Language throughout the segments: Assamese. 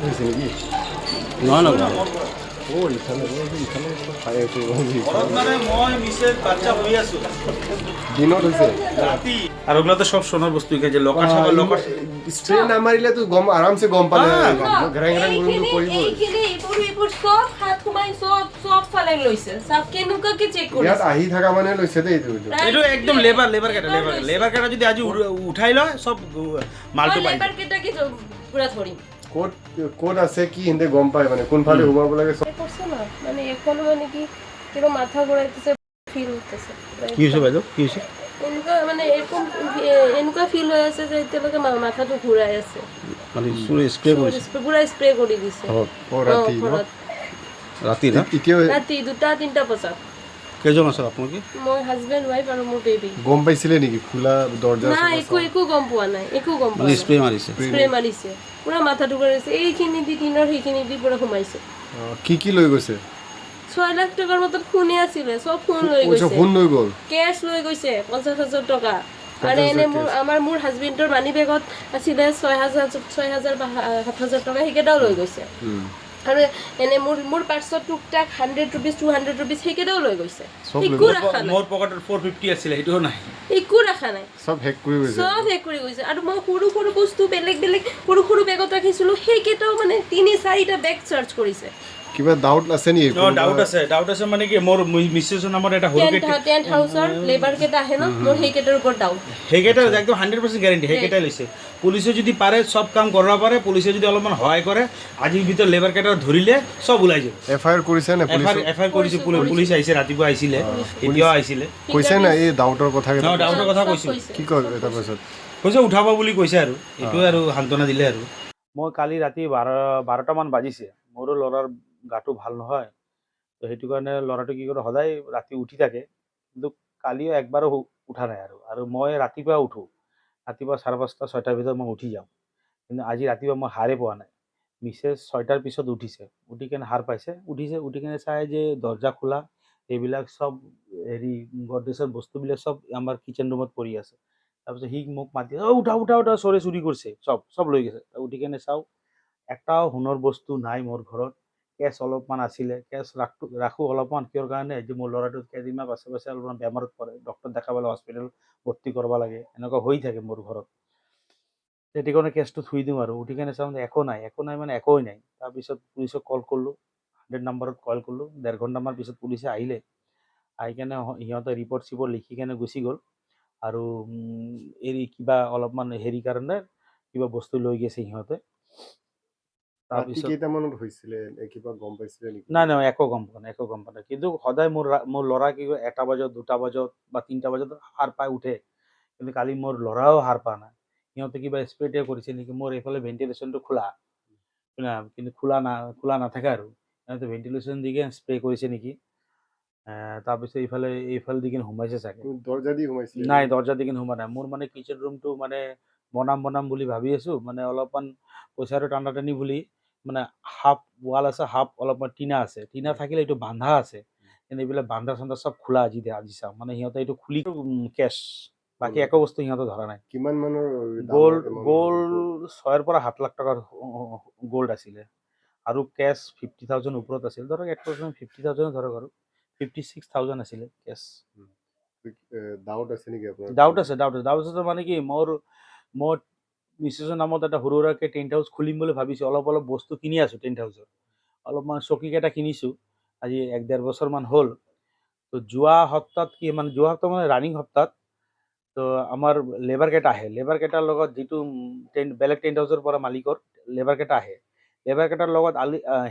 হৈছে নেকি? নহয় নহয় খাই আছো মানে মই মিছেছ বাচ্চা হৈ আছো দিনত হৈছে রাতি আর ওগুলো তো সব সোনার বস্তু যে লকার ছাপা লকার স্প্রে না মাৰিলে তো গম আৰামছে গম পালে ঘেৰেং ঘেৰেং গুণটো পৰিব এইবোৰ চব হাত সোমাই চব ফালে লৈছে চব কেনেকুৱাকে চেক ইয়াত কৰিছে আহি থকা মানে লৈছে দেই এইটো এইটো একদম লেবাৰ কাটা যদি আজি উঠাই লয় সব মালটো পাই লেবাৰ কেইটাকে পুৰা ধৰিম ক'ত ক'ত আছে কি হিন্দে গম পায় মানে কোনফালে সোমাব লাগে চব করছে না মানে এখন মানে কি কিরো মাথা ঘোরাইতেছে ফিল হতেছে কি হৈছে বাইদেউ কি হৈছে এনেকুৱা মানে এৰকম এনেকুৱা ফিল হৈ আছে যে এতিয়ালৈকে মাথাটো ঘূৰাই আছে মানে স্প্ৰে কৰিছে পুৰা স্প্ৰে কৰি দিছে ৰাতি ৰাতি না এতিয়া ৰাতি 2-3টা বজাত কেইজন আছে আপোনালোকে মই হাজবেণ্ড ৱাইফ আৰু মোৰ বেবী গম পাইছিলে নেকি খোলা দৰ্জা না একো গম পোৱা নাই একো গম পোৱা মানে নাই স্প্ৰে মাৰিছে স্প্ৰে মাৰিছে পুৰা মাথাটো ঘূৰাইছে এইখিনি দি দিনৰ সেইখিনি দি পুৰা সোমাইছে কি লৈ গৈছে 6 লাখ টকাৰ মতন ফোনে আছিলে সব ফোন লৈ গৈছে ফোন লৈ গ'ল কেছ লৈ গৈছে 50,000 টকা আৰু এনে মোৰ হাজবেণ্ডৰ মানি বেগত আছিলে 6,000 বা 7,000 টকা সেইকেইটাও লৈ গৈছে আৰু এনে মোৰ পাৰ্চত টুকটাক 100 rupees 200 rupees সেইকেইটাও লৈ গৈছে একো ৰাখা নাই মোৰ পকেটত 450 আছিল এইটো নাই একো ৰাখা নাই সব হেক কৰি গৈছে সব হেক কৰি গৈছে আৰু মই সৰু বস্তু বেলেগ সৰু বেগত ৰাখিছিলো সেইকেইটাও মানে 3-4টা বেগ চাৰ্চ কৰিছে কিবা ডাউট আছে নেকি ডাউট আছে মানে কি মোৰ মিছেছৰ নামত এটা হলকে টেন্ট হাউচৰ লেবাৰ কেইটা আহে ন মোৰ সেইকেইটাৰ ওপৰত ডাউট সেইকেইটা একদম 100% গ্যাৰান্টি সেইকেইটাই লৈছে পুলিচে যদি পাৰে সব কাম কৰিব পাৰে পুলিচে যদি অলপমান সহায় কৰে আজিৰ ভিতৰত লেবাৰ কেইটা ধৰিলে সব ওলাই যাব এফআইআৰ কৰিছে নে পুলিচ এফআইআৰ কৰিছে পুলিচ আহিছে ৰাতিপুৱা আহিছিলে এতিয়াও আহিছিলে কৈছে না এই ডাউটৰ কথা ডাউটৰ কথা কৈছো কি কয় এটা পাছত কৈছে উঠাব বুলি কৈছে আৰু এইটোৱে আৰু সান্তনা দিলে আৰু মই কালি ৰাতি 12টামান বাজিছে মোৰো ল'ৰাৰ গাটো ভাল নহয় তো সেইটো কাৰণে ল'ৰাটো কি কৰে সদায় ৰাতি উঠি থাকে কিন্তু কালিও একবাৰো উঠা নাই আৰু মই ৰাতিপুৱা উঠো ৰাতিপুৱা 5:30 6টাৰ ভিতৰত মই উঠি যাওঁ কিন্তু আজি ৰাতিপুৱা মই সাৰে পোৱা নাই মিছেছ 6টাৰ পিছত উঠিছে উঠি কেনে সাৰ পাইছে উঠি কেনে চাই যে দৰ্জা খোলা এইবিলাক চব হেৰি গডৰেজৰ বস্তুবিলাক চব আমাৰ কিচেন ৰুমত পৰি আছে তাৰপিছত সি মোক মাতি উঠা চুৰি কৰিছে চব লৈ গৈছে উঠি কেনে চাওঁ একটাও সোণৰ বস্তু নাই মোৰ ঘৰত কেছ অলপমান আছিলে কেছ ৰাখোঁ অলপমান কিয়ৰ কাৰণে যে মোৰ ল'ৰাটো কেইদিনমান পাছে অলপমান বেমাৰত পৰে ডক্টৰ দেখাবলৈ হস্পিটেল ভৰ্তি কৰিব লাগে এনেকুৱা হৈ থাকে মোৰ ঘৰত সেইটো কাৰণে কেছটো থৈ দিওঁ আৰু উঠি কেনে চাওঁ একো নাই মানে একোৱেই নাই তাৰপিছত পুলিচক কল কৰিলোঁ 100 নম্বৰত কল কৰিলোঁ 1.5 ঘণ্টামান পিছত পুলিচে আহিলে আহি কেনে সিহঁতে ৰিপৰ্ট লিখি কেনে গুচি গ'ল আৰু কিবা অলপমান হেৰি কাৰণে কিবা বস্তু লৈ গৈছে সিহঁতে তাৰপিছত কেইটামানত হৈছিলে কিবা গম পাইছিলে নেকি নাই একো গম পোৱা নাই কিন্তু সদায় মোৰ ল'ৰা কি কয় 1টা বজাত 2টা বজাত বা 3টা বজাত সাৰ পাই উঠে কিন্তু কালি মোৰ ল'ৰাও সাৰ পোৱা নাই সিহঁতে কিবা স্প্ৰে কৰিছে নেকি মোৰ এইফালে ভেণ্টিলেশ্যনটো খোলা কিন্তু খোলা নাথাকে আৰু সিহঁতে ভেণ্টিলেশ্যন দি কিনে স্প্ৰে কৰিছে নেকি তাৰপিছত এইফালে দি কিনে সোমাইছে চাগে দৰ্জা দি সোমাইছিলে নাই দৰ্জা দি কিনে সোমা নাই মোৰ মানে কিচেন ৰুমটো মানে বনাম বুলি ভাবি আছো মানে অলপমান পইচাটো টানি বুলি মানে হাফ ৱাল আছে হাফ অলপমান টিনা আছে টিনা থাকিলে এইটো বান্ধা আছে কিন্তু এইবিলাক বান্ধা চান্ধা চব খোলা আজি চাওঁ মানে সিহঁতে এইটো খুলি কেছ বাকী একো বস্তু সিহঁতে ধৰা নাই কিমান মানৰ গ'ল্ড 6 পৰা 7 লাখ টকাৰ গ'ল্ড আছিলে আৰু কেছ 50,000 ওপৰত আছিল ধৰক 50,000 ধৰক আৰু 56,000 আছিলে কেছ ডাউট আছে নেকি আপোনাৰ ডাউট আছে মানে কি মোৰ মিছেছৰ নামত এটা সৰু সুৰাকৈ টেণ্ট হাউচ খুলিম বুলি ভাবিছোঁ অলপ বস্তু কিনি আছোঁ টেণ্ট হাউচৰ অলপমান চকীকেইটা কিনিছোঁ আজি 1-1.5 বছৰমান হ'ল তো যোৱা সপ্তাহত মানে ৰানিং সপ্তাহত তো আমাৰ লেবাৰ কেইটা আহে লেবাৰ কেইটাৰ লগত যিটো বেলেগ টেণ্ট হাউচৰ পৰা মালিকৰ লেবাৰ কেইটা আহে লেবাৰ কেইটাৰ লগত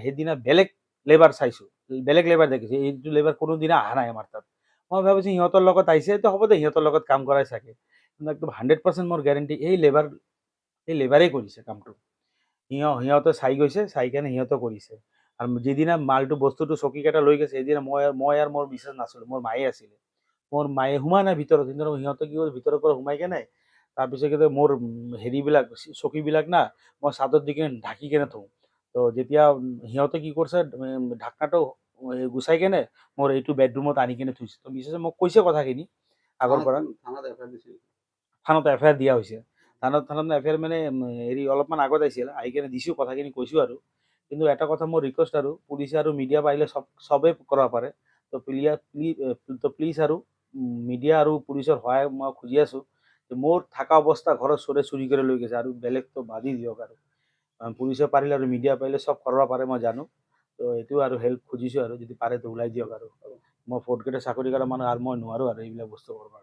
সেইদিনা বেলেগ লেবাৰ চাইছোঁ বেলেগ লেবাৰ দেখিছোঁ এইটো লেবাৰ কোনোদিনা অহা নাই আমাৰ তাত মই ভাবিছোঁ সিহঁতৰ লগত আহিছে তো হ'ব দে সিহঁতৰ লগত কাম কৰাই চাগে কিন্তু একদম 100% মোৰ গেৰেণ্টি এই লেবাৰেই কৰিছে কামটো সিহঁতে চাই গৈছে চাই কেনে সিহঁতে কৰিছে আৰু যিদিনা মালটো বস্তুটো চকীকেইটা লৈ গৈছে সেইদিনা মই আৰু মোৰ মিছেছ নাছিলোঁ মোৰ মায়ে আছিলে মোৰ মায়ে সোমা নাই ভিতৰত কিন্তু সিহঁতে কি হ'ল ভিতৰৰ পৰা সোমাই কেনে তাৰপিছত কিন্তু মোৰ হেৰিবিলাক চকীবিলাক না মই চাদত দি কিনে ঢাকি কেনে থওঁ তো যেতিয়া সিহঁতে কি কৰিছে ঢাকনাটো গুচাই কেনে মোৰ এইটো বেডৰুমত আনি কেনে থৈছে তো মিছেছে মোক কৈছে কথাখিনি আগৰ পৰা থানাত এফআইআৰ দিয়া হৈছে থানাত এফআইআৰ মানে হেৰি অলপমান আগত আহিছিল, আহি কিনে দিছোঁ, কথাখিনি কৈছোঁ আৰু। কিন্তু এটা কথা মোৰ ৰিকুৱেষ্ট আৰু, পুলিচে আৰু মিডিয়া পাৰিলে চবেই কৰিব পাৰে। তো প্লিজ আৰু মিডিয়া আৰু পুলিচৰ সহায় মই খুজি আছোঁ। মোৰ থকা অৱস্থা ঘৰত চুৰি কৰি লৈ গৈছে, আৰু বেলেগতো বাদি দিয়ক আৰু। পুলিচে পাৰিলে আৰু মিডিয়া পাৰিলে চব কৰিব পাৰে, মই জানো। তো এইটো আৰু হেল্প খুজিছোঁ আৰু, যদি পাৰে তো ওলাই দিয়ক আৰু। মই ফ'ৰ্থ গ্ৰেডৰ চাকৰি কৰা মানুহ, আৰু মই নোৱাৰোঁ আৰু এইবিলাক বস্তু কৰিব।